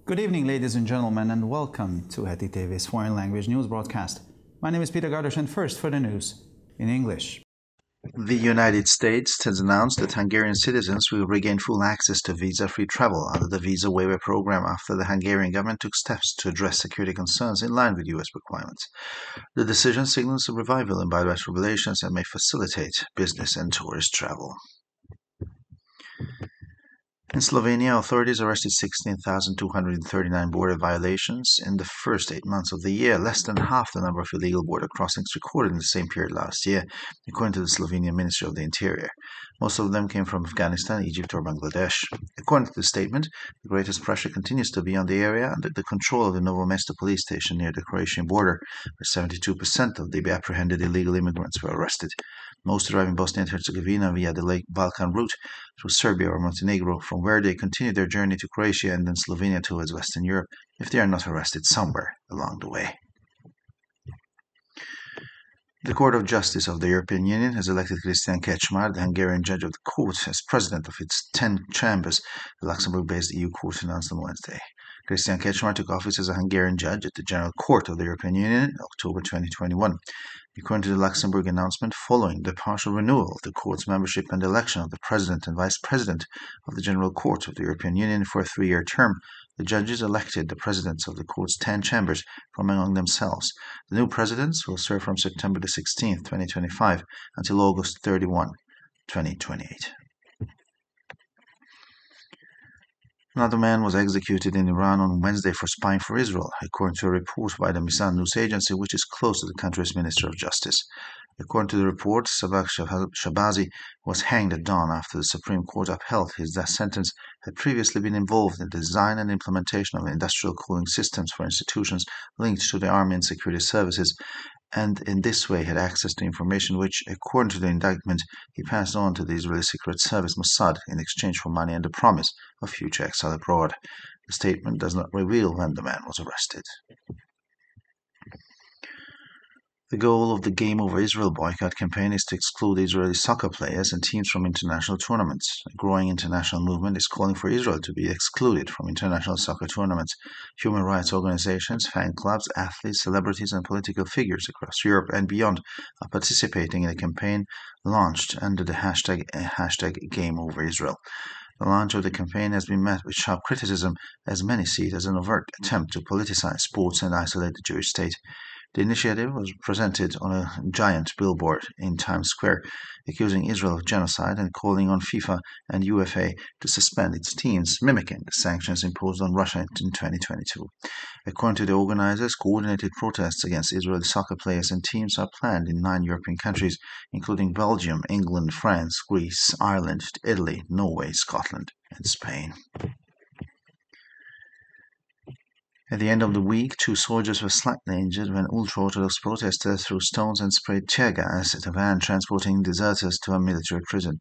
Good evening, ladies and gentlemen, and welcome to Heti TV's foreign language news broadcast. My name is Peter Gardosh, and first for the news in English. The United States has announced that Hungarian citizens will regain full access to visa-free travel under the visa waiver program after the Hungarian government took steps to address security concerns in line with U.S. requirements. The decision signals a revival in bilateral relations and may facilitate business and tourist travel. In Slovenia, authorities arrested 16,239 border violations in the first 8 months of the year, less than half the number of illegal border crossings recorded in the same period last year, according to the Slovenian Ministry of the Interior. Most of them came from Afghanistan, Egypt, or Bangladesh. According to the statement, the greatest pressure continues to be on the area under the control of the Novo Mesto police station near the Croatian border, where 72% of the apprehended illegal immigrants were arrested. Most arrive in Bosnia and Herzegovina via the Lake Balkan route through Serbia or Montenegro, from where they continue their journey to Croatia and then Slovenia towards Western Europe if they are not arrested somewhere along the way. The Court of Justice of the European Union has elected Christian Kecmar, the Hungarian judge of the court, as president of its 10 chambers, the Luxembourg-based EU court announced on Wednesday. Christian Kecmar took office as a Hungarian judge at the General Court of the European Union in October 2021. According to the Luxembourg announcement, following the partial renewal of the court's membership and election of the president and vice president of the General Court of the European Union for a 3-year term, the judges elected the presidents of the court's 10 chambers from among themselves. The new presidents will serve from September 16, 2025 until August 31, 2028. Another man was executed in Iran on Wednesday for spying for Israel, according to a report by the Misan news agency, which is close to the country's Minister of Justice. According to the report, Sabak Shabazi was hanged at dawn after the Supreme Court upheld his death sentence, had previously been involved in the design and implementation of industrial cooling systems for institutions linked to the army and security services, and in this way had access to information which, according to the indictment, he passed on to the Israeli Secret Service Mossad in exchange for money and the promise of future exile abroad. The statement does not reveal when the man was arrested. The goal of the Game Over Israel boycott campaign is to exclude Israeli soccer players and teams from international tournaments. A growing international movement is calling for Israel to be excluded from international soccer tournaments. Human rights organizations, fan clubs, athletes, celebrities, and political figures across Europe and beyond are participating in a campaign launched under the hashtag Game Over Israel. The launch of the campaign has been met with sharp criticism, as many see it as an overt attempt to politicize sports and isolate the Jewish state. The initiative was presented on a giant billboard in Times Square, accusing Israel of genocide and calling on FIFA and UEFA to suspend its teams, mimicking the sanctions imposed on Russia in 2022. According to the organizers, coordinated protests against Israeli soccer players and teams are planned in 9 European countries, including Belgium, England, France, Greece, Ireland, Italy, Norway, Scotland, and Spain. At the end of the week, 2 soldiers were slightly injured when ultra-Orthodox protesters threw stones and sprayed tear gas at a van transporting deserters to a military prison.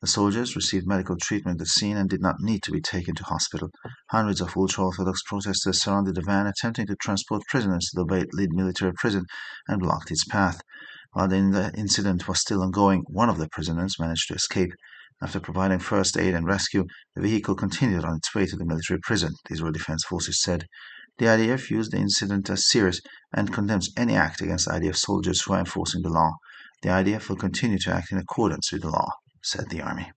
The soldiers received medical treatment at the scene and did not need to be taken to hospital. Hundreds of ultra-Orthodox protesters surrounded the van, attempting to transport prisoners to the lead military prison, and blocked its path. While the incident was still ongoing, one of the prisoners managed to escape. After providing first aid and rescue, the vehicle continued on its way to the military prison, the Israel Defense Forces said. The IDF views the incident as serious and condemns any act against IDF soldiers who are enforcing the law. The IDF will continue to act in accordance with the law, said the army.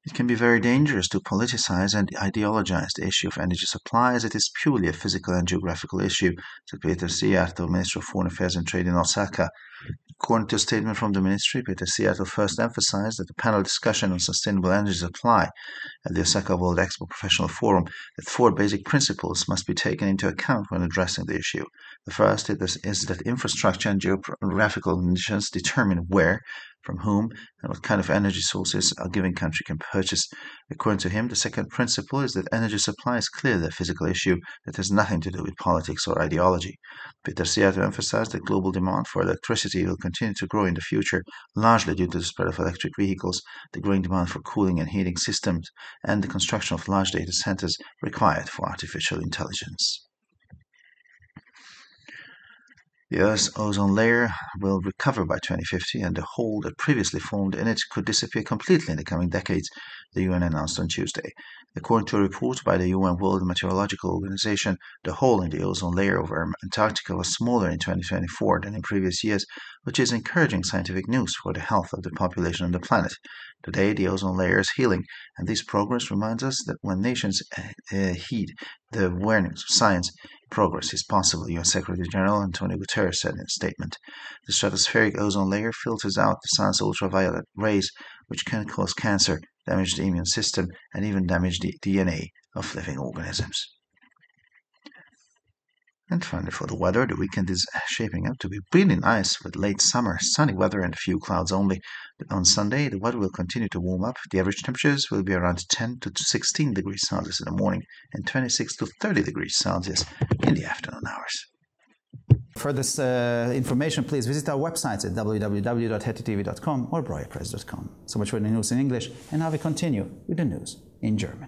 It can be very dangerous to politicize and ideologize the issue of energy supply, as it is purely a physical and geographical issue, said Peter Szijjártó, Minister of Foreign Affairs and Trade in Osaka. According to a statement from the ministry, Peter Szijjártó first emphasized that the panel discussion on sustainable energy supply at the Osaka World Expo Professional Forum that 4 basic principles must be taken into account when addressing the issue. The first is that infrastructure and geographical conditions determine where, from whom, and what kind of energy sources a given country can purchase. According to him, the second principle is that energy supply is clearly a physical issue that has nothing to do with politics or ideology. Peter Szijjártó emphasized that global demand for electricity will continue to grow in the future, largely due to the spread of electric vehicles, the growing demand for cooling and heating systems, and the construction of large data centers required for artificial intelligence. The Earth's ozone layer will recover by 2050, and the hole that previously formed in it could disappear completely in the coming decades, the UN announced on Tuesday. According to a report by the UN World Meteorological Organization, the hole in the ozone layer over Antarctica was smaller in 2024 than in previous years, which is encouraging scientific news for the health of the population on the planet. Today, the ozone layer is healing, and this progress reminds us that when nations heed the warnings of science, progress is possible, UN Secretary General Antonio Guterres said in a statement. The stratospheric ozone layer filters out the sun's ultraviolet rays, which can cause cancer, damage the immune system, and even damage the DNA of living organisms. And finally, for the weather, the weekend is shaping up to be really nice with late summer, sunny weather and a few clouds only. On Sunday, the weather will continue to warm up. The average temperatures will be around 10 to 16 degrees Celsius in the morning and 26 to 30 degrees Celsius in the afternoon hours. For this information, please visit our websites at www.hettytv.com or breuerpress.com. So much for the news in English, and now we continue with the news in German.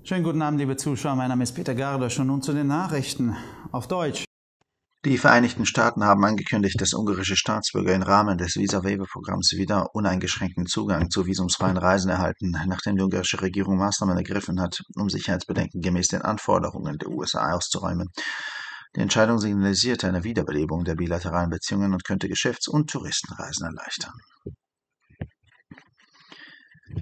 Schönen guten Abend, liebe Zuschauer. Mein Name ist Peter Gardosch und nun zu den Nachrichten auf Deutsch. Die Vereinigten Staaten haben angekündigt, dass ungarische Staatsbürger im Rahmen des Visa-Waiver-Programms wieder uneingeschränkten Zugang zu visumsfreien Reisen erhalten, nachdem die ungarische Regierung Maßnahmen ergriffen hat, um Sicherheitsbedenken gemäß den Anforderungen der USA auszuräumen. Die Entscheidung signalisierte eine Wiederbelebung der bilateralen Beziehungen und könnte Geschäfts- und Touristenreisen erleichtern.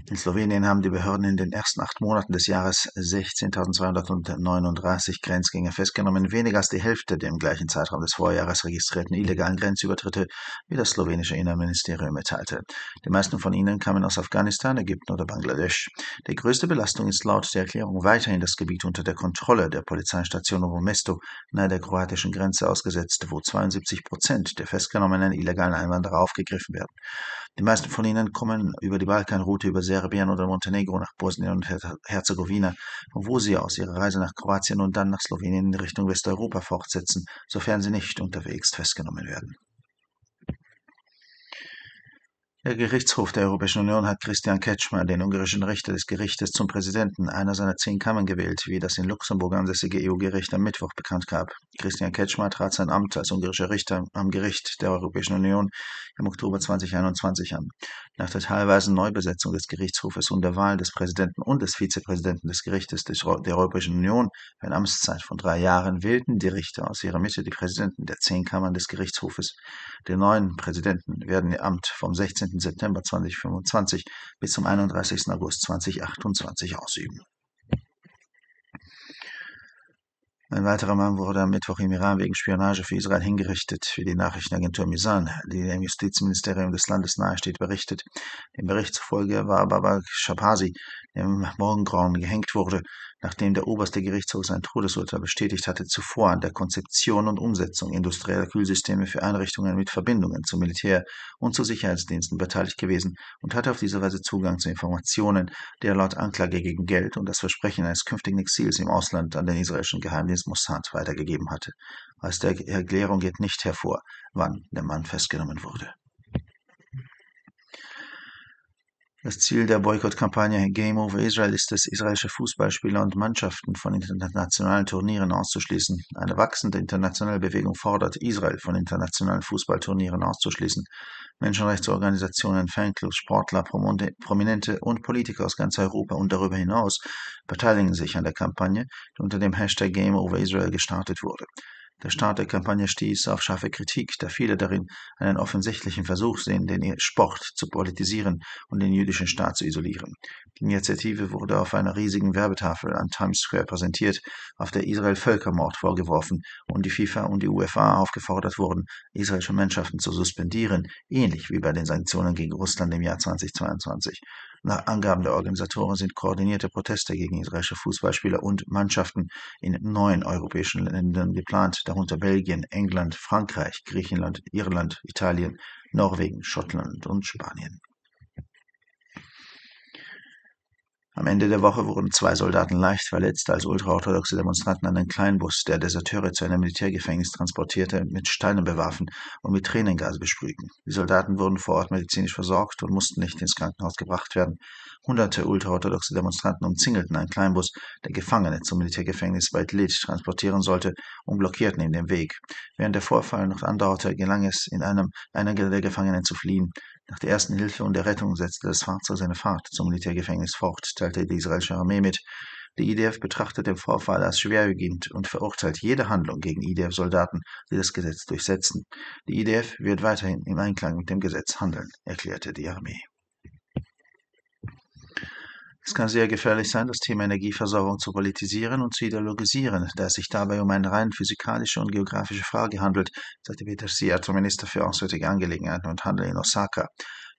In Slowenien haben die Behörden in den ersten 8 Monaten des Jahres 16.239 Grenzgänger festgenommen, weniger als die Hälfte der im gleichen Zeitraum des Vorjahres registrierten illegalen Grenzübertritte, wie das slowenische Innenministerium mitteilte. Die meisten von ihnen kamen aus Afghanistan, Ägypten oder Bangladesch. Die größte Belastung ist laut der Erklärung weiterhin das Gebiet unter der Kontrolle der Polizeistation Novo Mesto nahe der kroatischen Grenze ausgesetzt, wo 72% der festgenommenen illegalen Einwanderer aufgegriffen werden. Die meisten von ihnen kommen über die Balkanroute über Serbien oder Montenegro nach Bosnien und Herzegowina, von wo sie aus ihre Reise nach Kroatien und dann nach Slowenien in Richtung Westeuropa fortsetzen, sofern sie nicht unterwegs festgenommen werden. Der Gerichtshof der Europäischen Union hat Christian Kretschmer, den ungarischen Richter des Gerichtes, zum Präsidenten einer seiner 10 Kammern gewählt, wie das in Luxemburg ansässige EU-Gericht am Mittwoch bekannt gab. Christian Kretschmer trat sein Amt als ungarischer Richter am Gericht der Europäischen Union im Oktober 2021 an. Nach der teilweisen Neubesetzung des Gerichtshofes und der Wahl des Präsidenten und des Vizepräsidenten des Gerichtes der Europäischen Union für eine Amtszeit von 3 Jahren wählten die Richter aus ihrer Mitte die Präsidenten der 10 Kammern des Gerichtshofes. Die neuen Präsidenten werden ihr Amt vom 16. September 2025 bis zum 31. August 2028 ausüben. Ein weiterer Mann wurde am Mittwoch im Iran wegen Spionage für Israel hingerichtet, wie die Nachrichtenagentur Misan, die dem Justizministerium des Landes nahesteht, berichtet. Dem Bericht zufolge war Babak Shabazi, der im Morgengrauen gehängt wurde, nachdem der oberste Gerichtshof sein Todesurteil bestätigt hatte, zuvor an der Konzeption und Umsetzung industrieller Kühlsysteme für Einrichtungen mit Verbindungen zum Militär und zu Sicherheitsdiensten beteiligt gewesen und hatte auf diese Weise Zugang zu Informationen, die er laut Anklage gegen Geld und das Versprechen eines künftigen Exils im Ausland an den israelischen Geheimdienst Mossad weitergegeben hatte. Aus der Erklärung geht nicht hervor, wann der Mann festgenommen wurde. Das Ziel der Boykottkampagne Game Over Israel ist es, israelische Fußballspieler und Mannschaften von internationalen Turnieren auszuschließen. Eine wachsende internationale Bewegung fordert, Israel von internationalen Fußballturnieren auszuschließen. Menschenrechtsorganisationen, Fanclubs, Sportler, Prominente und Politiker aus ganz Europa und darüber hinaus beteiligen sich an der Kampagne, die unter dem Hashtag Game Over Israel gestartet wurde. Der Start der Kampagne stieß auf scharfe Kritik, da viele darin einen offensichtlichen Versuch sehen, den Sport zu politisieren und den jüdischen Staat zu isolieren. Die Initiative wurde auf einer riesigen Werbetafel an Times Square präsentiert, auf der Israel Völkermord vorgeworfen und die FIFA und die UEFA aufgefordert wurden, israelische Mannschaften zu suspendieren, ähnlich wie bei den Sanktionen gegen Russland im Jahr 2022. Nach Angaben der Organisatoren sind koordinierte Proteste gegen israelische Fußballspieler und Mannschaften in 9 europäischen Ländern geplant, darunter Belgien, England, Frankreich, Griechenland, Irland, Italien, Norwegen, Schottland und Spanien. Am Ende der Woche wurden 2 Soldaten leicht verletzt, als ultraorthodoxe Demonstranten einen Kleinbus, der Deserteure zu einem Militärgefängnis transportierte, mit Steinen bewarfen und mit Tränengas besprühten. Die Soldaten wurden vor Ort medizinisch versorgt und mussten nicht ins Krankenhaus gebracht werden. Hunderte ultraorthodoxe Demonstranten umzingelten einen Kleinbus, der Gefangene zum Militärgefängnis bei Idlib transportieren sollte, und blockierten ihm den Weg. Während der Vorfall noch andauerte, gelang es einer der Gefangenen zu fliehen. Nach der ersten Hilfe und der Rettung setzte das Fahrzeug seine Fahrt zum Militärgefängnis fort, teilte die israelische Armee mit. Die IDF betrachtet den Vorfall als schwerwiegend und verurteilt jede Handlung gegen IDF-Soldaten, die das Gesetz durchsetzen. Die IDF wird weiterhin im Einklang mit dem Gesetz handeln, erklärte die Armee. Es kann sehr gefährlich sein, das Thema Energieversorgung zu politisieren und zu ideologisieren, da es sich dabei um eine rein physikalische und geografische Frage handelt, sagte Peter Szijjártó, Minister für Auswärtige Angelegenheiten und Handel in Osaka.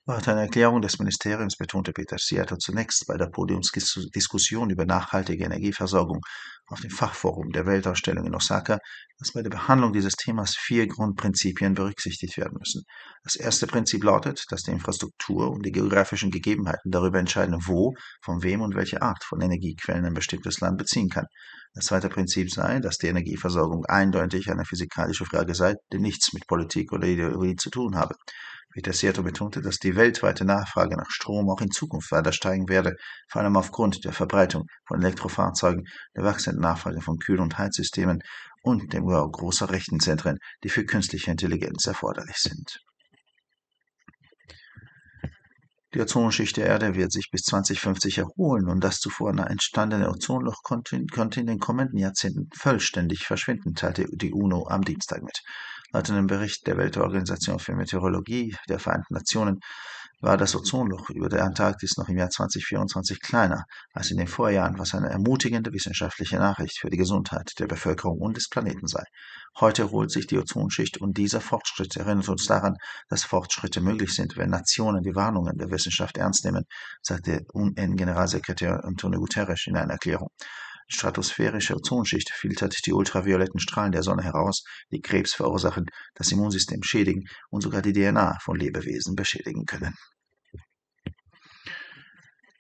Laut einer Erklärung des Ministeriums betonte Peter Szijjártó zunächst bei der Podiumsdiskussion über nachhaltige Energieversorgung auf dem Fachforum der Weltausstellung in Osaka, dass bei der Behandlung dieses Themas 4 Grundprinzipien berücksichtigt werden müssen. Das erste Prinzip lautet, dass die Infrastruktur und die geografischen Gegebenheiten darüber entscheiden, wo, von wem und welche Art von Energiequellen ein bestimmtes Land beziehen kann. Das zweite Prinzip sei, dass die Energieversorgung eindeutig eine physikalische Frage sei, die nichts mit Politik oder Ideologie zu tun habe. Peter Szijjártó betonte, dass die weltweite Nachfrage nach Strom auch in Zukunft weiter steigen werde, vor allem aufgrund der Verbreitung von Elektrofahrzeugen, der wachsenden Nachfrage von Kühl- und Heizsystemen und dem Bau großer Rechenzentren, die für künstliche Intelligenz erforderlich sind. Die Ozonschicht der Erde wird sich bis 2050 erholen und das zuvor entstandene Ozonloch konnte in den kommenden Jahrzehnten vollständig verschwinden, teilte die UNO am Dienstag mit. Laut einem Bericht der Weltorganisation für Meteorologie der Vereinten Nationen war das Ozonloch über der Antarktis noch im Jahr 2024 kleiner als in den Vorjahren, was eine ermutigende wissenschaftliche Nachricht für die Gesundheit der Bevölkerung und des Planeten sei. Heute erholt sich die Ozonschicht und dieser Fortschritt erinnert uns daran, dass Fortschritte möglich sind, wenn Nationen die Warnungen der Wissenschaft ernst nehmen, sagte UN-Generalsekretär Antonio Guterres in einer Erklärung. Die stratosphärische Ozonschicht filtert die ultravioletten Strahlen der Sonne heraus, die Krebs verursachen, das Immunsystem schädigen und sogar die DNA von Lebewesen beschädigen können.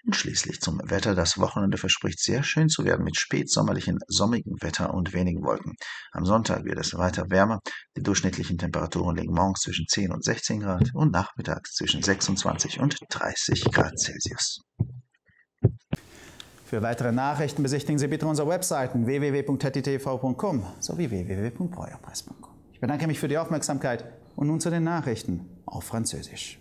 Und schließlich zum Wetter. Das Wochenende verspricht sehr schön zu werden mit spätsommerlichem, sommigem Wetter und wenigen Wolken. Am Sonntag wird es weiter wärmer. Die durchschnittlichen Temperaturen liegen morgens zwischen 10 und 16 Grad und nachmittags zwischen 26 und 30 Grad Celsius. Für weitere Nachrichten besichtigen Sie bitte unsere Webseiten www.hettitv.com sowie www.breuerpresse.com. Ich bedanke mich für die Aufmerksamkeit und nun zu den Nachrichten auf Französisch.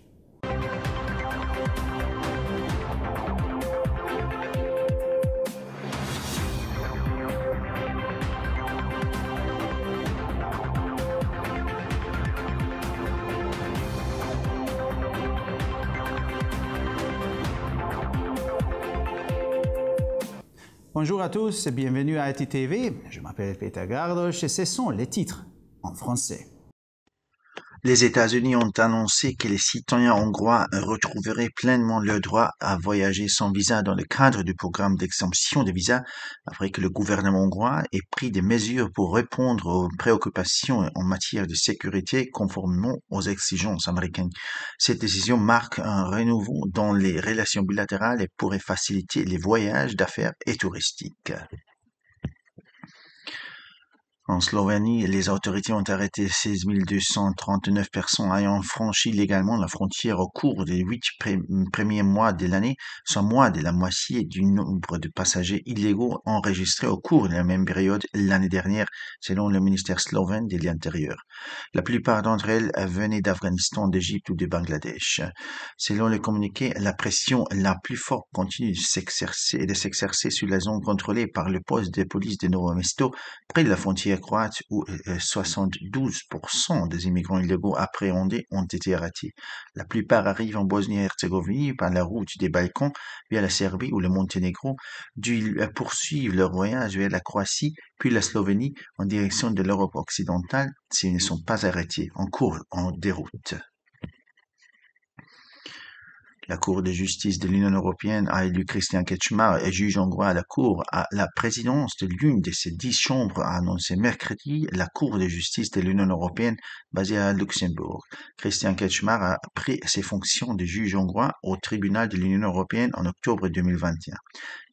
Bonjour à tous et bienvenue à Haiti TV. Je m'appelle Peter Gardosh et ce sont les titres en français. Les États-Unis ont annoncé que les citoyens hongrois retrouveraient pleinement leur droit à voyager sans visa dans le cadre du programme d'exemption de visa après que le gouvernement hongrois ait pris des mesures pour répondre aux préoccupations en matière de sécurité conformément aux exigences américaines. Cette décision marque un renouveau dans les relations bilatérales et pourrait faciliter les voyages d'affaires et touristiques. En Slovénie, les autorités ont arrêté 16 239 personnes ayant franchi légalement la frontière au cours des 8 premiers mois de l'année, soit moins de la moitié du nombre de passagers illégaux enregistrés au cours de la même période l'année dernière, selon le ministère slovène de l'Intérieur. La plupart d'entre elles venaient d'Afghanistan, d'Égypte ou de Bangladesh. Selon le communiqué, la pression la plus forte continue de s'exercer sur la zone contrôlée par le poste de police de Novo Mesto, près de la frontière croate où 72% des immigrants illégaux appréhendés ont été arrêtés. La plupart arrivent en Bosnie-Herzégovine par la route des Balkans via la Serbie ou le Monténégro, d'où ils poursuivent leur voyage vers la Croatie puis la Slovénie en direction de l'Europe occidentale s'ils ne sont pas arrêtés en cours en déroute. La Cour de justice de l'Union européenne a élu Christian Kretschmar, juge hongrois à la Cour, à la présidence de l'une de ses 10 chambres, a annoncé mercredi la Cour de justice de l'Union européenne basée à Luxembourg. Christian Kretschmar a pris ses fonctions de juge hongrois au tribunal de l'Union européenne en octobre 2021.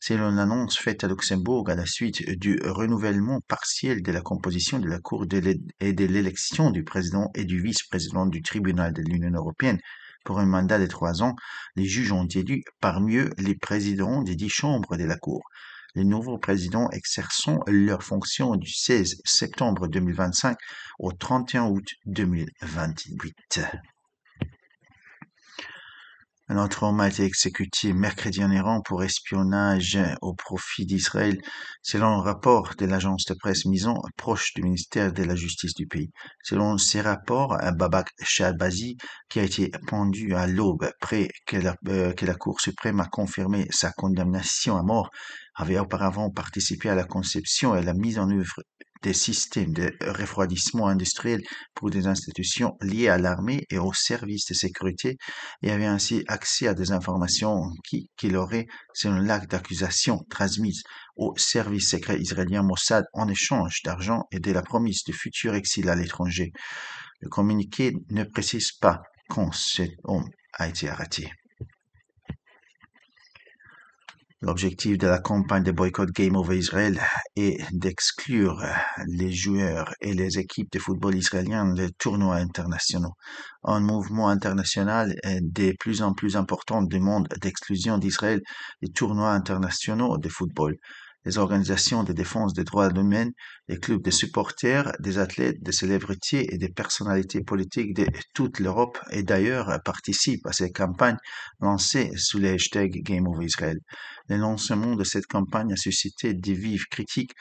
Selon l'annonce faite à Luxembourg à la suite du renouvellement partiel de la composition de la Cour et de l'élection du président et du vice-président du tribunal de l'Union européenne pour un mandat de 3 ans, les juges ont élu parmi eux les présidents des 10 chambres de la Cour. Les nouveaux présidents exerçant leurs fonctions du 16 septembre 2025 au 31 août 2028. Un autre homme a été exécuté mercredi en Iran pour espionnage au profit d'Israël, selon un rapport de l'agence de presse Mizan, proche du ministère de la Justice du pays. Selon ces rapports, Babak Shahbazi, qui a été pendu à l'aube après que la Cour suprême a confirmé sa condamnation à mort, avait auparavant participé à la conception et à la mise en œuvre des systèmes de refroidissement industriel pour des institutions liées à l'armée et aux services de sécurité et avait ainsi accès à des informations qu'il aurait, selon l'acte d'accusation, transmises au service secret israélien Mossad en échange d'argent et de la promesse de futur exil à l'étranger. Le communiqué ne précise pas quand cet homme a été arrêté. L'objectif de la campagne de boycott Game Over Israel est d'exclure les joueurs et les équipes de football israéliens des tournois internationaux. Un mouvement international de plus en plus important demande d'exclusion d'Israël des tournois internationaux de football. Les organisations de défense des droits de l'homme, les clubs de supporters, des athlètes, des célébrités et des personnalités politiques de toute l'Europe et d'ailleurs participent à ces campagnes lancées sous le hashtag Game Over Israel. Le lancement de cette campagne a suscité des vives critiques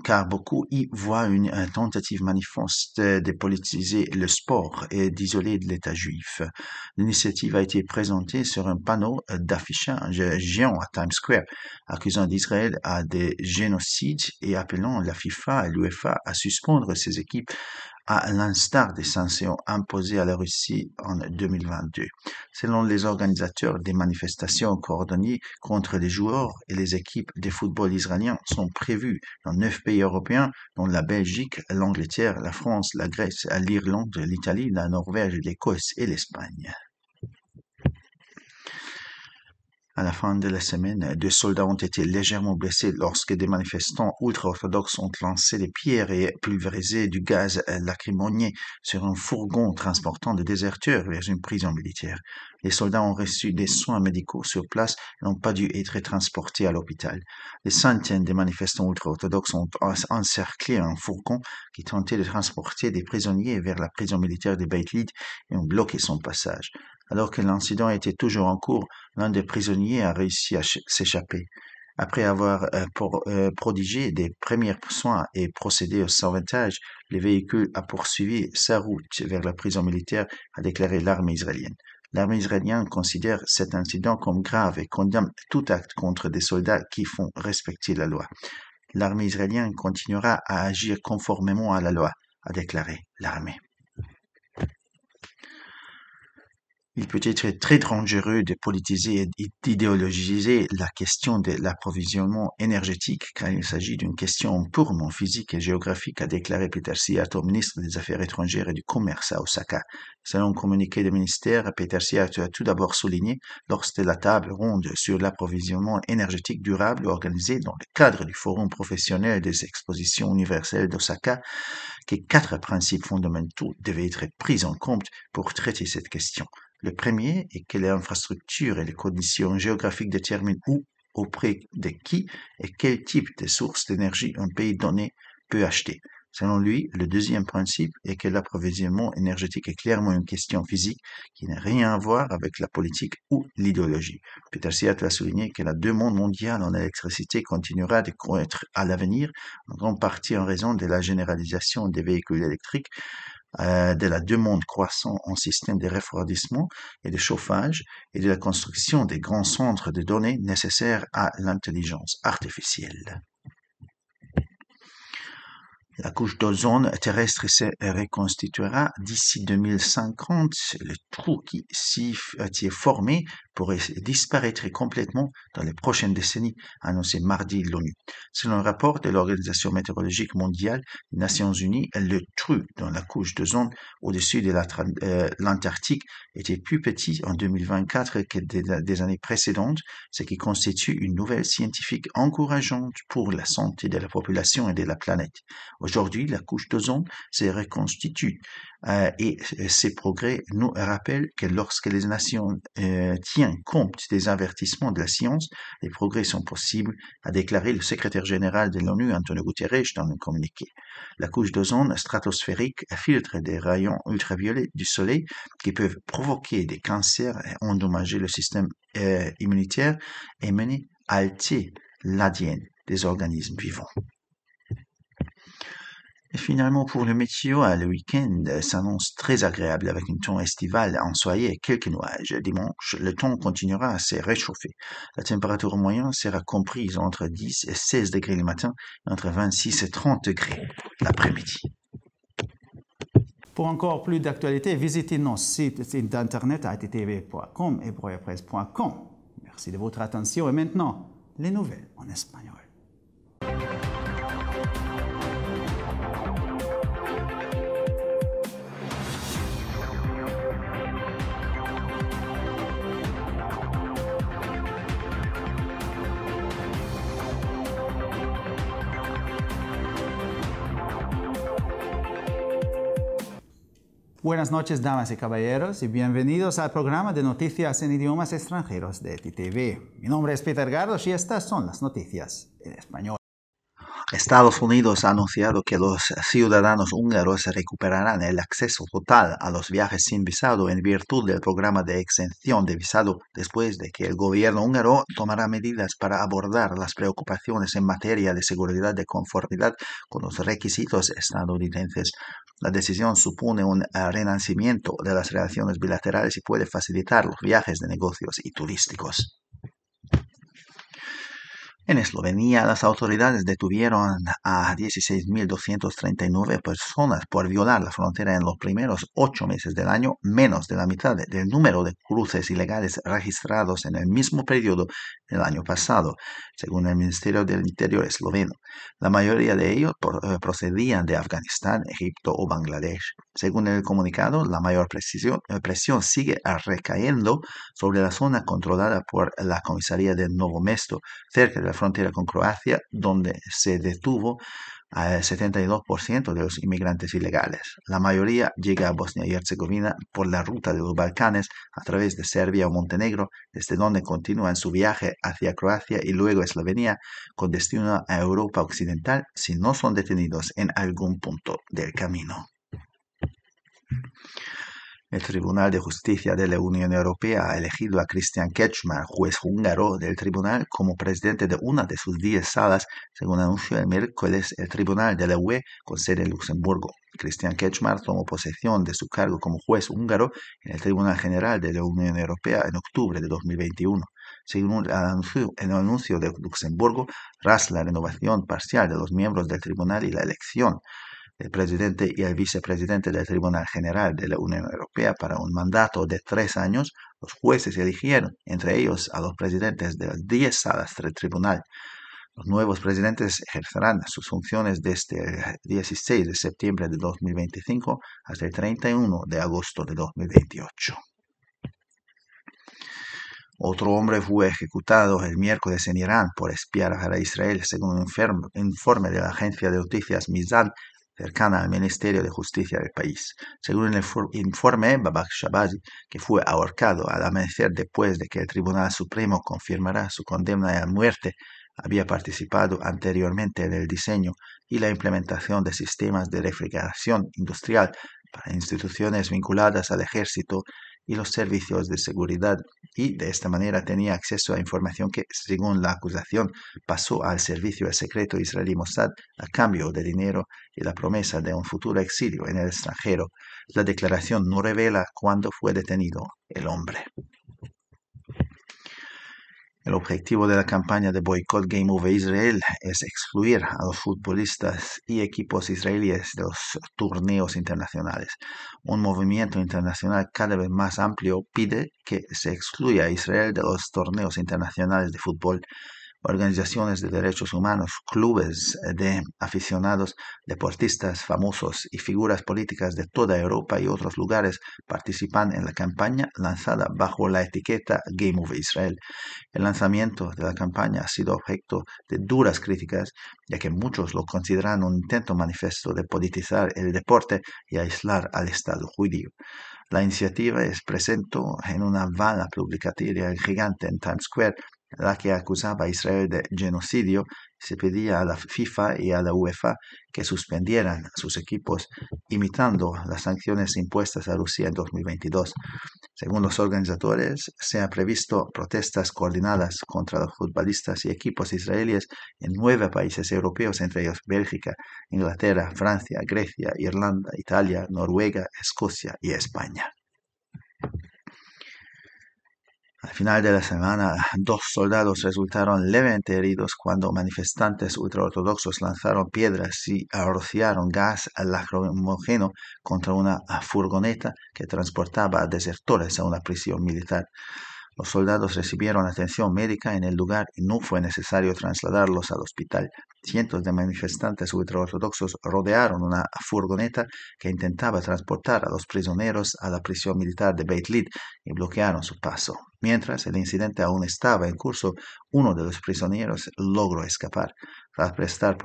car beaucoup y voient une tentative manifeste de politiser le sport et d'isoler l'État juif. L'initiative a été présentée sur un panneau d'affichage géant à Times Square, accusant d'Israël à des génocides et appelant la FIFA et l'UEFA à suspendre ses équipes à l'instar des sanctions imposées à la Russie en 2022. Selon les organisateurs, des manifestations coordonnées contre les joueurs et les équipes de football israéliens sont prévues dans 9 pays européens, dont la Belgique, l'Angleterre, la France, la Grèce, l'Irlande, l'Italie, la Norvège, l'Écosse et l'Espagne. À la fin de la semaine, 2 soldats ont été légèrement blessés lorsque des manifestants ultra-orthodoxes ont lancé des pierres et pulvérisé du gaz lacrymogène sur un fourgon transportant des déserteurs vers une prison militaire. Les soldats ont reçu des soins médicaux sur place et n'ont pas dû être transportés à l'hôpital. Des centaines de manifestants ultra-orthodoxes ont encerclé un fourgon qui tentait de transporter des prisonniers vers la prison militaire de Beit Lid et ont bloqué son passage. Alors que l'incident était toujours en cours, l'un des prisonniers a réussi à s'échapper. Après avoir prodigé des premiers soins et procédé au sauvetage, le véhicule a poursuivi sa route vers la prison militaire, a déclaré l'armée israélienne. L'armée israélienne considère cet incident comme grave et condamne tout acte contre des soldats qui font respecter la loi. L'armée israélienne continuera à agir conformément à la loi, a déclaré l'armée. Il peut être très dangereux de politiser et d'idéologiser la question de l'approvisionnement énergétique car il s'agit d'une question purement physique et géographique, a déclaré Peter Szijjártó, ministre des Affaires étrangères et du Commerce à Osaka. Selon un communiqué du ministère, Peter Szijjártó a tout d'abord souligné lors de la table ronde sur l'approvisionnement énergétique durable organisée dans le cadre du Forum professionnel des expositions universelles d'Osaka que 4 principes fondamentaux devaient être pris en compte pour traiter cette question. Le premier est que les infrastructures et les conditions géographiques déterminent où, auprès de qui et quel type de source d'énergie un pays donné peut acheter. Selon lui, le deuxième principe est que l'approvisionnement énergétique est clairement une question physique qui n'a rien à voir avec la politique ou l'idéologie. Peter Szijjártó a souligné que la demande mondiale en électricité continuera de croître à l'avenir, en grande partie en raison de la généralisation des véhicules électriques, de la demande croissante en système de refroidissement et de chauffage et de la construction des grands centres de données nécessaires à l'intelligence artificielle. La couche d'ozone terrestre se reconstituera d'ici 2050. Le trou qui est formé pourrait disparaître complètement dans les prochaines décennies, a annoncé mardi l'ONU. Selon un rapport de l'Organisation météorologique mondiale des Nations Unies, le trou dans la couche d'ozone au-dessus de l'Antarctique était plus petit en 2024 que des années précédentes, ce qui constitue une nouvelle scientifique encourageante pour la santé de la population et de la planète. Aujourd'hui, la couche d'ozone se reconstitue et ces progrès nous rappellent que lorsque les nations tiennent compte des avertissements de la science, les progrès sont possibles, a déclaré le secrétaire général de l'ONU, Antonio Guterres, dans un communiqué. La couche d'ozone stratosphérique filtre des rayons ultraviolets du soleil qui peuvent provoquer des cancers et endommager le système immunitaire et mener à altérer l'ADN des organismes vivants. Et finalement, pour le météo, le week-end s'annonce très agréable avec un temps estival ensoleillé et quelques nuages. Dimanche, le temps continuera à se réchauffer. La température moyenne sera comprise entre 10 et 16 degrés le matin et entre 26 et 30 degrés l'après-midi. Pour encore plus d'actualités, visitez nos sites internet attv.com et broyapresse.com. Merci de votre attention et maintenant, les nouvelles en espagnol. Buenas noches, damas y caballeros, y bienvenidos al programa de noticias en idiomas extranjeros de ETV. Mi nombre es Peter Gardos y estas son las noticias en español. Estados Unidos ha anunciado que los ciudadanos húngaros recuperarán el acceso total a los viajes sin visado en virtud del programa de exención de visado después de que el gobierno húngaro tomará medidas para abordar las preocupaciones en materia de seguridad de conformidad con los requisitos estadounidenses. La decisión supone un renacimiento de las relaciones bilaterales y puede facilitar los viajes de negocios y turísticos. En Eslovenia, las autoridades detuvieron a 16.239 personas por violar la frontera en los primeros 8 meses del año, menos de la mitad del número de cruces ilegales registrados en el mismo periodo del año pasado, según el Ministerio del Interior esloveno. La mayoría de ellos procedían de Afganistán, Egipto o Bangladesh. Según el comunicado, la mayor presión sigue recayendo sobre la zona controlada por la comisaría de Novo Mesto, cerca de la frontera con Croacia, donde se detuvo al 72% de los inmigrantes ilegales. La mayoría llega a Bosnia y Herzegovina por la ruta de los Balcanes a través de Serbia o Montenegro, desde donde continúan su viaje hacia Croacia y luego Eslovenia con destino a Europa Occidental si no son detenidos en algún punto del camino. El Tribunal de Justicia de la Unión Europea ha elegido a Christian Kečmar, juez húngaro del tribunal, como presidente de una de sus 10 salas, según anunció el miércoles el Tribunal de la UE con sede en Luxemburgo. Christian Kečmar tomó posesión de su cargo como juez húngaro en el Tribunal General de la Unión Europea en octubre de 2021. Según el anuncio de Luxemburgo, tras la renovación parcial de los miembros del tribunal y la elección el presidente y el vicepresidente del Tribunal General de la Unión Europea para un mandato de 3 años, los jueces eligieron entre ellos a los presidentes de las 10 salas del tribunal. Los nuevos presidentes ejercerán sus funciones desde el 16 de septiembre de 2025 hasta el 31 de agosto de 2028. Otro hombre fue ejecutado el miércoles en Irán por espiar a Israel, según un informe de la agencia de noticias Mizan, cercana al Ministerio de Justicia del país. Según el informe, Babak Shabazi, que fue ahorcado al amanecer después de que el Tribunal Supremo confirmara su condena a muerte, había participado anteriormente en el diseño y la implementación de sistemas de refrigeración industrial para instituciones vinculadas al ejército y los servicios de seguridad, y de esta manera tenía acceso a información que, según la acusación, pasó al servicio secreto israelí Mossad a cambio de dinero y la promesa de un futuro exilio en el extranjero. La declaración no revela cuándo fue detenido el hombre. El objetivo de la campaña de boicot Game Over Israel es excluir a los futbolistas y equipos israelíes de los torneos internacionales. Un movimiento internacional cada vez más amplio pide que se excluya a Israel de los torneos internacionales de fútbol. Organizaciones de derechos humanos, clubes de aficionados, deportistas famosos y figuras políticas de toda Europa y otros lugares participan en la campaña lanzada bajo la etiqueta Game Over Israel. El lanzamiento de la campaña ha sido objeto de duras críticas, ya que muchos lo consideran un intento manifiesto de politizar el deporte y aislar al Estado judío. La iniciativa es presentó en una valla publicitaria gigante en Times Square, la que acusaba a Israel de genocidio. Se pedía a la FIFA y a la UEFA que suspendieran a sus equipos, imitando las sanciones impuestas a Rusia en 2022. Según los organizadores, se han previsto protestas coordinadas contra los futbolistas y equipos israelíes en 9 países europeos, entre ellos Bélgica, Inglaterra, Francia, Grecia, Irlanda, Italia, Noruega, Escocia y España. Al final de la semana, 2 soldados resultaron levemente heridos cuando manifestantes ultraortodoxos lanzaron piedras y rociaron gas lacrimógeno contra una furgoneta que transportaba a desertores a una prisión militar. Los soldados recibieron atención médica en el lugar y no fue necesario trasladarlos al hospital. Cientos de manifestantes ultraortodoxos rodearon una furgoneta que intentaba transportar a los prisioneros a la prisión militar de Beit Lid y bloquearon su paso. Mientras el incidente aún estaba en curso, uno de los prisioneros logró escapar. Tras prestar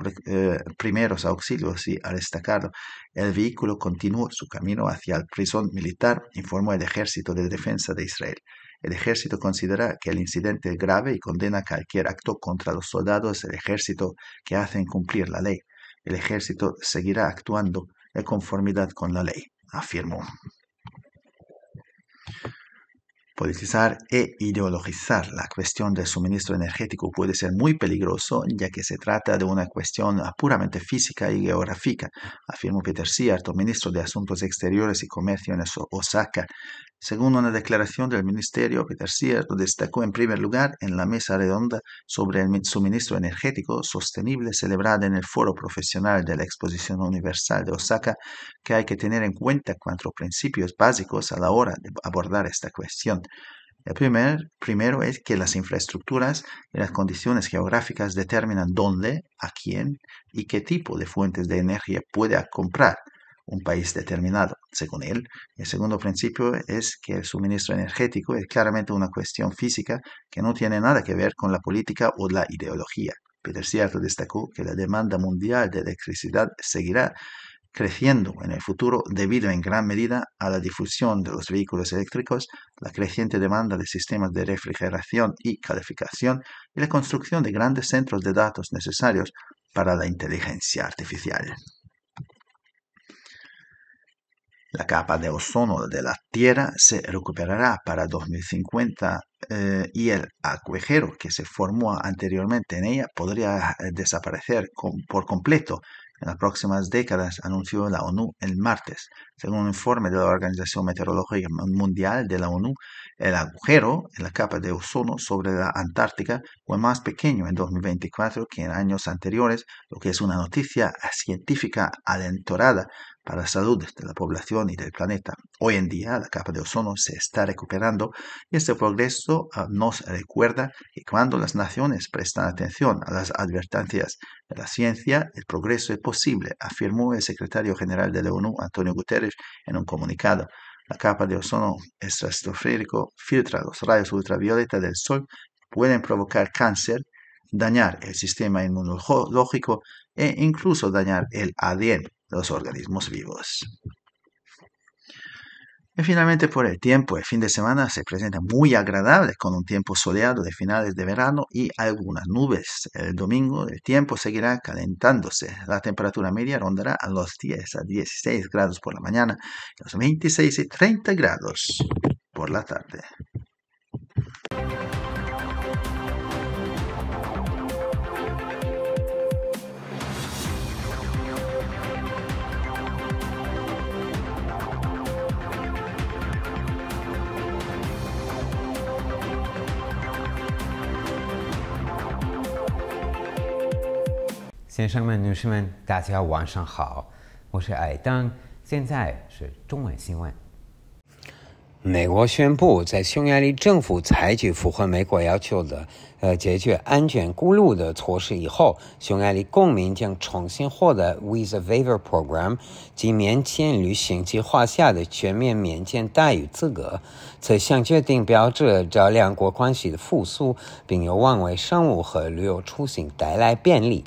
primeros auxilios y destacarlo, el vehículo continuó su camino hacia la prisión militar, informó el Ejército de Defensa de Israel. El ejército considera que el incidente es grave y condena cualquier acto contra los soldados del ejército que hacen cumplir la ley. El ejército seguirá actuando en conformidad con la ley, afirmó. Politizar e ideologizar la cuestión del suministro energético puede ser muy peligroso, ya que se trata de una cuestión puramente física y geográfica, afirmó Peter Szijjártó, ministro de Asuntos Exteriores y Comercio en Osaka. Según una declaración del ministerio, Peter Szijjártó destacó en primer lugar en la mesa redonda sobre el suministro energético sostenible celebrada en el Foro Profesional de la Exposición Universal de Osaka que hay que tener en cuenta 4 principios básicos a la hora de abordar esta cuestión. El primero es que las infraestructuras y las condiciones geográficas determinan dónde, a quién y qué tipo de fuentes de energía puede comprar un país determinado. Según él, el segundo principio es que el suministro energético es claramente una cuestión física que no tiene nada que ver con la política o la ideología. Peter Szijjártó destacó que la demanda mundial de electricidad seguirá creciendo en el futuro debido en gran medida a la difusión de los vehículos eléctricos, la creciente demanda de sistemas de refrigeración y calificación y la construcción de grandes centros de datos necesarios para la inteligencia artificial. La capa de ozono de la Tierra se recuperará para 2050 y el agujero que se formó anteriormente en ella podría desaparecer por completo en las próximas décadas, anunció la ONU el martes. Según un informe de la Organización Meteorológica Mundial de la ONU, el agujero en la capa de ozono sobre la Antártica fue más pequeño en 2024 que en años anteriores, lo que es una noticia científica alentorada para la salud de la población y del planeta. Hoy en día la capa de ozono se está recuperando y este progreso nos recuerda que cuando las naciones prestan atención a las advertencias de la ciencia, el progreso es posible, afirmó el secretario general de la ONU, Antonio Guterres, en un comunicado. La capa de ozono estratosférico filtra los rayos ultravioleta del Sol, pueden provocar cáncer, dañar el sistema inmunológico e incluso dañar el ADN de los organismos vivos. Y finalmente por el tiempo, el fin de semana se presenta muy agradable con un tiempo soleado de finales de verano y algunas nubes. El domingo el tiempo seguirá calentándose. La temperatura media rondará a los 10 a 16 grados por la mañana y los 26 y 30 grados por la tarde. 先生们、女士们，大家晚上好，我是艾登，现在是中文新闻。美国宣布，在匈牙利政府采取符合美国要求的解决安全顾虑的措施以后，匈牙利公民将重新获得 Visa Waiver Program 及免签旅行计划下的全面免签待遇资格。此项决定标志着两国关系的复苏，并有望为商务和旅游出行带来便利。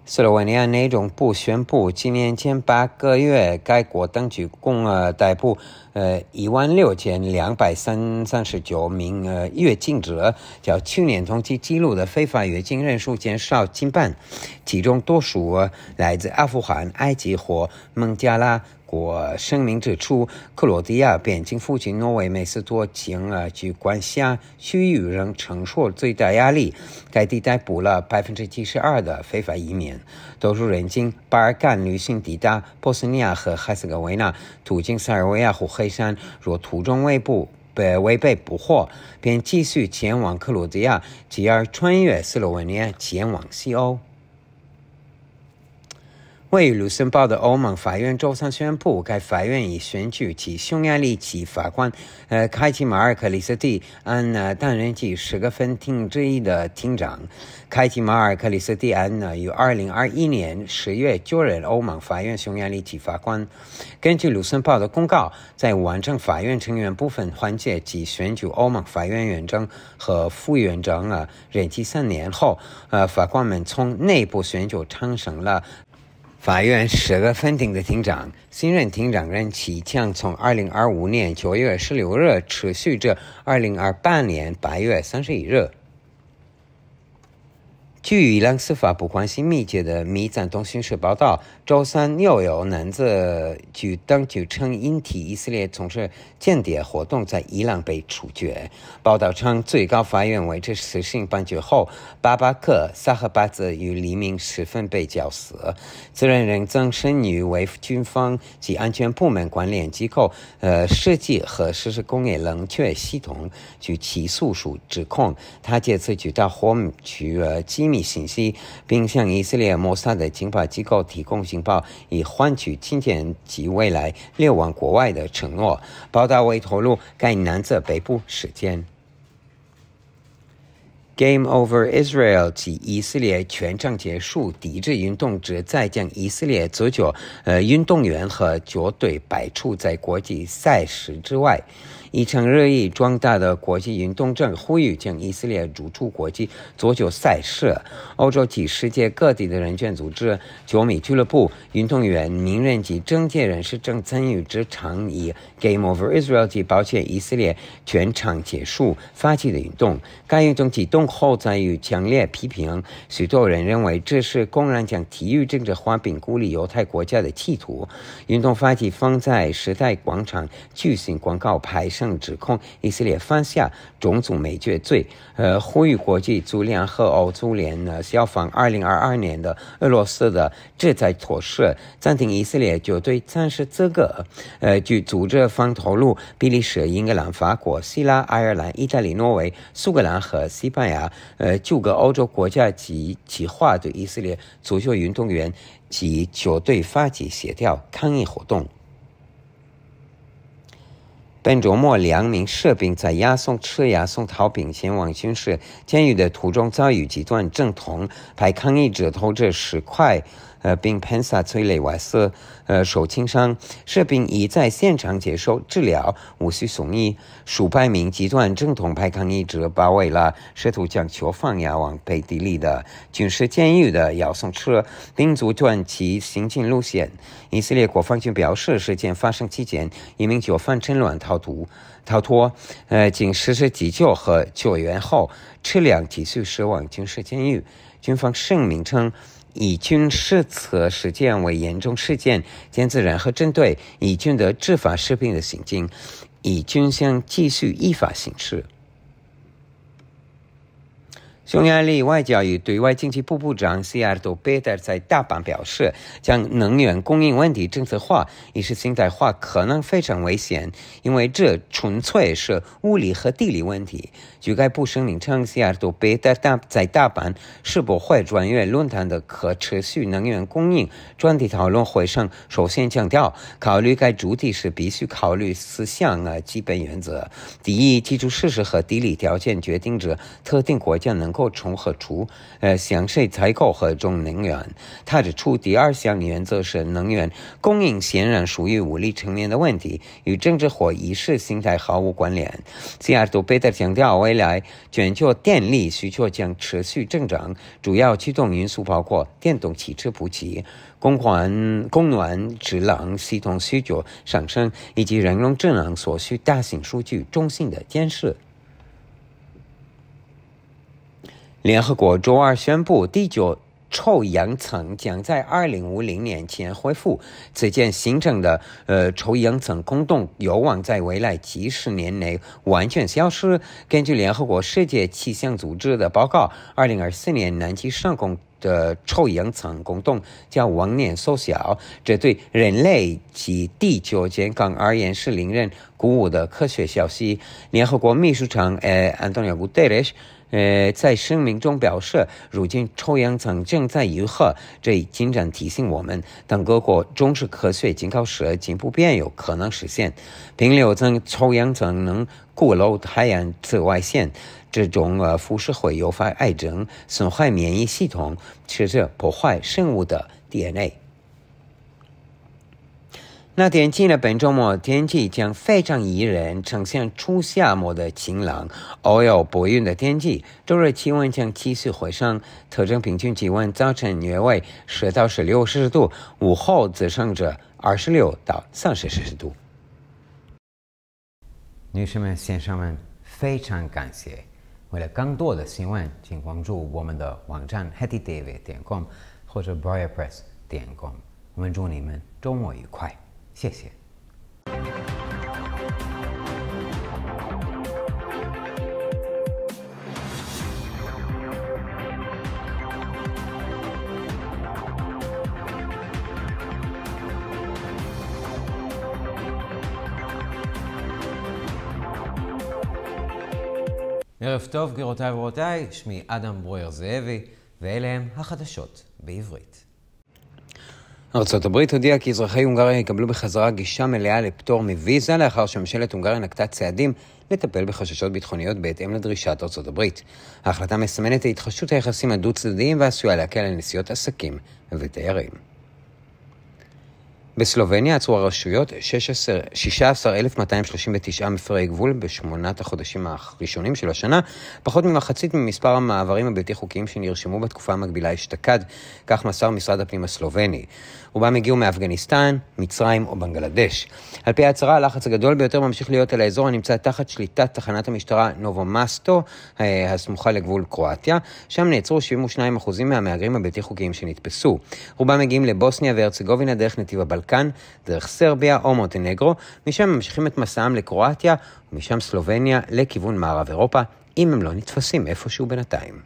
斯洛文尼亚内政部宣布，今年前8个月，该国当局共逮捕16239名越境者，较去年同期记录的非法越境人数减少近半，其中多数来自阿富汗、埃及或孟加拉。国声明指出，克罗地亚边境附近挪威美斯多境局管辖区域仍承受最大压力，该地逮捕了72%的非法移民，多数人经巴尔干旅行抵达波斯尼亚和海斯哥维那，途经塞尔维亚或黑山，若途中未被捕获，便继续前往克罗地亚，继而穿越斯洛文尼亚前往西欧。位于卢森堡的欧盟法院周三宣布，该法院已选举其匈牙利籍法官凯奇马尔克里斯蒂安担任其10个分庭之一的庭长。凯奇马尔克里斯蒂安于2021年10月就任欧盟法院匈牙利籍法官。根据卢森堡的公告，在完成法院成员部分环节及选举欧盟法院院长和副院长任期3年后，法官们从内部选举产生了法院10个分庭的庭长，新任庭长任期将从2025年9月16日持续至2028年8月31日。据伊朗司法部关系密切的密赞通讯社报道，周三又有男子据当局称因替以色列从事间谍活动在伊朗被处决。报道称，最高法院维持死刑判决后，巴巴克·萨赫巴兹于黎明时分被绞死。此人仍曾身于为军方及安全部门关联机构设计和实施工业冷却系统，据起诉书指控，他借此举到获取机密信息，并向以色列摩萨的情报机构提供情报，以换取金钱及未来流亡国外的承诺。报道未透露该男子被捕时间。Game Over Israel 及以色列全场结束抵制运动旨在将以色列足球运动员和球队排除在国际赛事之外。一场日益壮大的国际运动正呼吁将以色列逐出国际足球赛事。欧洲及世界各地的人权组织、球迷俱乐部、运动员、名人及政界人士正参与这场以 Game Over Israel 及保险以色列全场结束发起的运动。该运动启动后在于强烈批评，许多人认为这是公然将体育政治化并孤立犹太国家的企图。运动发起方在时代广场举行广告牌上指控以色列犯下种族灭绝罪，呼吁国际足联和欧足联效仿2022年的俄罗斯的制裁措施，暂停以色列球队暂时资格。据组织方透露，比利时、英格兰、法国、希腊、爱尔兰、意大利、挪威、苏格兰和西班牙9个欧洲国家及计划对以色列足球运动员及球队发起协调抗议活动。本周末，2名士兵在吃押送逃兵前往军事监狱的途中遭遇极端阵痛，派抗议者投掷石块，并喷洒催泪瓦斯，受轻伤。士兵已在现场接受治疗，无需送医。数百名极端阵痛派抗议者包围了试图将囚犯押往贝地利的军事监狱的押送车，并阻断其行进路线。以色列国防军表示，事件发生期间，一名囚犯趁乱逃脱，经实施急救和救援后，车辆继续驶往军事监狱。军方声明称，以军视此事件为严重事件，检责任何针对以军的执法士兵的行径，以军将继续依法行事。匈牙利外交与对外经济部部长西尔多贝德在大阪表示，将能源供应问题政策化、意识形态化可能非常危险，因为这纯粹是物理和地理问题。据该部声明称，西尔多贝德在大阪世博会专业论坛的可持续能源供应专题讨论会上，首先强调，考虑该主题时必须考虑4项基本原则：第一，基础事实和地理条件决定着特定国家能够从何处向谁采购何种能源。他指出，第2项原则是能源供应显然属于物理层面的问题，与政治或意识形态毫无关联。西尔多贝德强调，未来全球电力需求将持续增长，主要驱动因素包括电动汽车普及、供暖质量系统需求上升，以及人工智能所需大型数据中心的建设。联合国周二宣布，第9臭氧层将在2050年前恢复。此前形成的臭氧层空洞有望在未来几十年内完全消失。根据联合国世界气象组织的报告，2024年南极上空的臭氧层空洞将往年缩小，这对人类及地球健康而言是令人鼓舞的科学消息。联合国秘书长Antonio Guterres在声明中表示，如今臭氧层正在愈合，这一进展提醒我们，当各国重视科学警告时，进步便有可能实现。平流层臭氧层能固漏太阳紫外线，这种辐射会诱发癌症，损害免疫系统，甚至破坏生物的 DNA。那天气呢？本周末天气将非常宜人，呈现初夏末的晴朗，偶有薄云的天气。周日气温将继续回升，特征平均气温早晨约为10到16摄氏度，午后则升至26到30摄氏度。女士们、先生们，非常感谢！为了更多的新闻，请关注我们的网站 hettydavid.com 或者 briarpress.com。我们祝你们周末愉快。谢谢。ערב טוב, גבירותיי ורבותיי, שמי אדם ברויר זאבי, ואלה הם החדשות בעברית. ארצות הברית הודיעה כי אזרחי הונגריה יקבלו בחזרה גישה מלאה לפטור מוויזה לאחר שממשלת הונגריה נקטה צעדים לטפל בחששות ביטחוניות בהתאם לדרישת ארצות הברית. ההחלטה מסמנת את התחדשות היחסים הדו-צדדיים ועשויה להקל על נסיעות עסקים ותיירים. בסלובניה עצרו הרשויות 16,239 מפרי גבול בשמונת החודשים הראשונים של השנה, פחות ממחצית ממספר המעברים הבלתי חוקיים שנרשמו בתקופה המקבילה אשתקד, כך מסר משרד הפנים הסלובני. רובם הגיעו מאפגניסטן, מצרים או בנגלדש. על פי ההצהרה, הלחץ הגדול ביותר ממשיך להיות על האזור הנמצא תחת שליטת תחנת המשטרה נובומאסטו, הסמוכה לגבול קרואטיה, שם נעצרו 72% מהמהגרים הבלתי חוקיים שנתפסו. רובם מגיעים לבוסניה והרצגובינה דרך נתיב הבלקן, דרך סרביה או מונטנגרו, משם ממשיכים את מסעם לקרואטיה, ומשם סלובניה לכיוון מערב אירופה, אם הם לא נתפסים איפשהו בינתיים.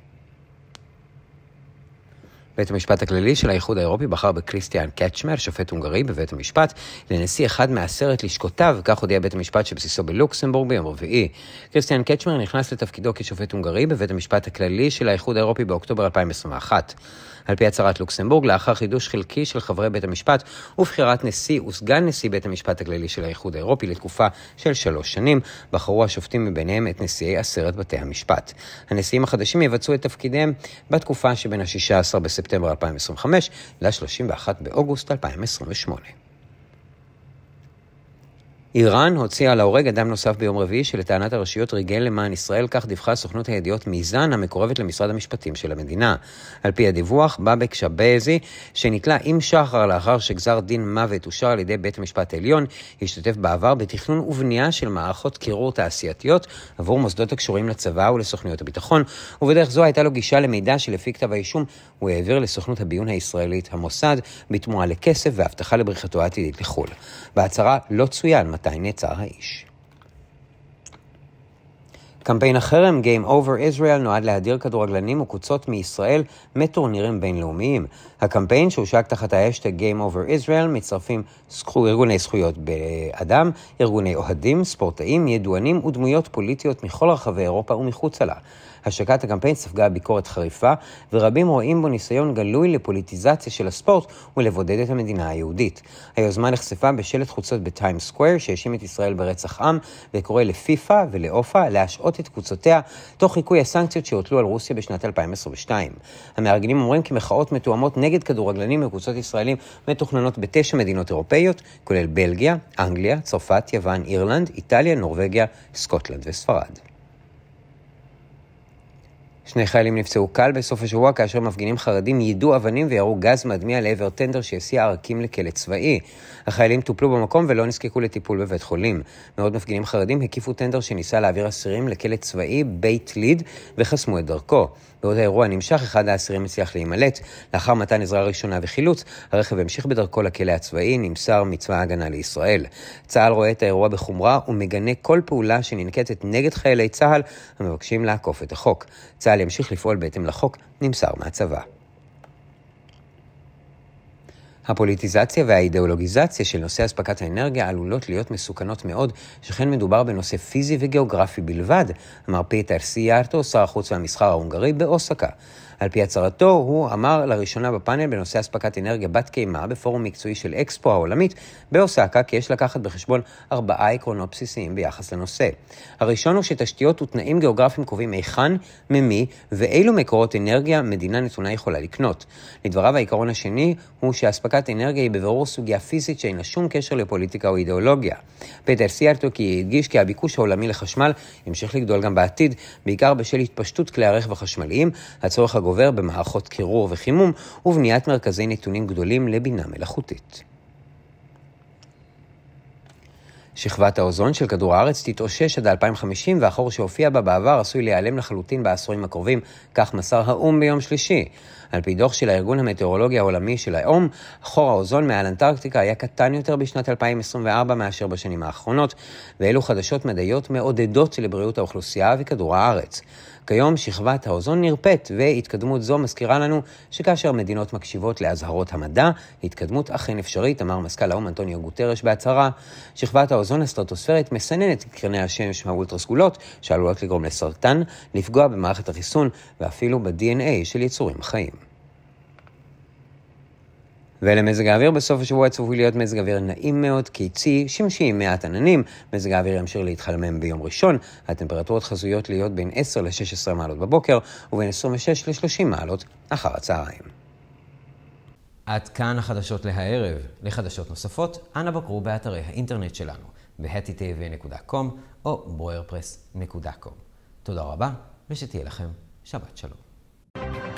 בית המשפט הכללי של האיחוד האירופי בחר בקריסטיאן קצ'מר, שופט הונגרי בבית המשפט, לנשיא אחד מ10 לשכותיו, כך הודיע בית המשפט שבסיסו בלוקסמבורג ביום רביעי. קריסטיאן קצ'מר נכנס לתפקידו כשופט הונגרי בבית המשפט הכללי של האיחוד האירופי באוקטובר 2021. על פי הצהרת לוקסמבורג, לאחר חידוש חלקי של חברי בית המשפט ובחירת נשיא וסגן נשיא בית המשפט הכללי של האיחוד האירופי לתקופה של 3 שנים, בחרו השופטים מביניהם את נשיאי 10 בתי המשפט. הנשיאים החדשים יבצעו את תפקידיהם בתקופה שבין ה-16 בספטמבר 2025 ל-31 באוגוסט 2028. איראן הוציאה להורג אדם נוסף ביום רביעי שלטענת הרשויות ריגל למען ישראל, כך דיווחה סוכנות הידיעות מיזן המקורבת למשרד המשפטים של המדינה. על פי הדיווח, באבק שבזי, שנתלה עם שחר לאחר שגזר דין מוות אושר על ידי בית המשפט העליון, השתתף בעבר בתכנון ובנייה של מערכות קירור תעשייתיות עבור מוסדות הקשורים לצבא ולסוכנויות הביטחון, ובדרך זו הייתה לו גישה למידע שלפי כתב האישום הוא העביר לסוכנות הביון הישראלית המוסד בתמורה לכסף והבטחה לבריחתו העתידית לחו"ל. בהצהרה לא צוין מתי נעצר האיש. קמפיין החרם Game Over Israel נועד להדיר כדורגלנים וקבוצות מישראל מטורנירים בינלאומיים. הקמפיין שהושק תחת ההשטג Game Over Israel מצטרפים ארגוני זכויות באדם, ארגוני אוהדים, ספורטאים, ידוענים ודמויות פוליטיות מכל רחבי אירופה ומחוצה לה. השקת הקמפיין ספגה ביקורת חריפה, ורבים רואים בו ניסיון גלוי לפוליטיזציה של הספורט ולבודד את המדינה היהודית. היוזמה נחשפה בשלט חוצות בטיים סקוואר שהאשים את ישראל ברצח עם, וקורא לפיפה ולאופה להשעות את קבוצותיה תוך חיקוי הסנקציות שהוטלו על רוסיה בשנת 2022. המארגנים אומרים כי מחאות מתואמות נגד כדורגלנים וקבוצות ישראלים מתוכננות ב9 מדינות אירופאיות, כולל בלגיה, אנגליה, צרפת, יוון, אירלנד, איטליה, נורווגיה, סקוטלנד וספרד. 2 חיילים נפצעו קל בסוף השבוע כאשר מפגינים חרדים יידו אבנים וירו גז מדמיע לעבר טנדר שהסיע ערקים לכלא צבאי. החיילים טופלו במקום ולא נזקקו לטיפול בבית חולים. מאות מפגינים חרדים הקיפו טנדר שניסה להעביר אסירים לכלא צבאי בית ליד וחסמו את דרכו. בעוד האירוע נמשך, אחד האסירים הצליח להימלט. לאחר מתן עזרה ראשונה וחילוץ, הרכב המשיך בדרכו לכלא הצבאי, נמסר מצבא ההגנה לישראל. צה"ל רואה את האירוע בחומרה ומגנה כל פעולה שננקטת נגד חיילי צה"ל המבקשים לעקוף את החוק. צה"ל ימשיך לפעול בהתאם לחוק, נמסר מהצבא. הפוליטיזציה והאידיאולוגיזציה של נושא הספקת האנרגיה עלולות להיות מסוכנות מאוד, שכן מדובר בנושא פיזי וגיאוגרפי בלבד, אמר פיטר סיארטו, שר החוץ והמסחר ההונגרי באוסקה. על פי הצהרתו, הוא אמר לראשונה בפאנל בנושא הספקת אנרגיה בת קיימא בפורום מקצועי של אקספו העולמית באוסקה, כי יש לקחת בחשבון 4 עקרונות בסיסיים ביחס לנושא. הראשון הוא שתשתיות ותנאים גיאוגרפיים קובעים היכן, ממי ואילו מקורות אנרגיה מדינה נתונה יכולה לקנות. לדבריו, העיקרון השני הוא שהספקת אנרגיה היא בבירור סוגיה פיזית שאין לה שום קשר לפוליטיקה או אידיאולוגיה. פיטר סיארטו הדגיש כי הביקוש העולמי לחשמל ימשיך לגדול גם בעתיד, בעיקר בשל התפשטות כלי הרכב החשמליים, הצורך הגובר במערכות קירור וחימום ובניית מרכזי נתונים גדולים לבינה מלאכותית. שכבת האוזון של כדור הארץ תתאושש עד 2050, והחור שהופיע בה בעבר עשוי להיעלם לחלוטין בעשורים הקרובים, כך מסר האום ביום שלישי. על פי דוח של הארגון המטאורולוגי העולמי של האום, חור האוזון מעל אנטארקטיקה היה קטן יותר בשנת 2024 מאשר בשנים האחרונות, ואלו חדשות מדעיות מעודדות לבריאות האוכלוסייה וכדור הארץ. כיום שכבת האוזון נרפאת, והתקדמות זו מזכירה לנו שכאשר מדינות מקשיבות להזהרות המדע, התקדמות אכן אפשרית, אמר מזכ"ל האום אנטוניו גוטרש בהצהרה. שכבת האוזון הסטרטוספרית מסננת את קרני השמש האולטרסגולות, שעלולות לגרום לסרטן, לפגוע במערכת החיסון ואפילו ב-DNA של יצורים חיים. ולמזג האוויר בסוף השבוע צפוי להיות מזג אוויר נעים מאוד, קיצי, שמשי עם מעט עננים. מזג האוויר ימשיך להתחמם ביום ראשון. הטמפרטורות חזויות להיות בין 10 ל-16 מעלות בבוקר ובין 26 ל-30 מעלות אחר הצהריים. עד כאן החדשות להערב. לחדשות נוספות, אנא בקרו באתרי האינטרנט שלנו ב-hetitv.com או broerpress.com. תודה רבה ושתהיה לכם שבת שלום.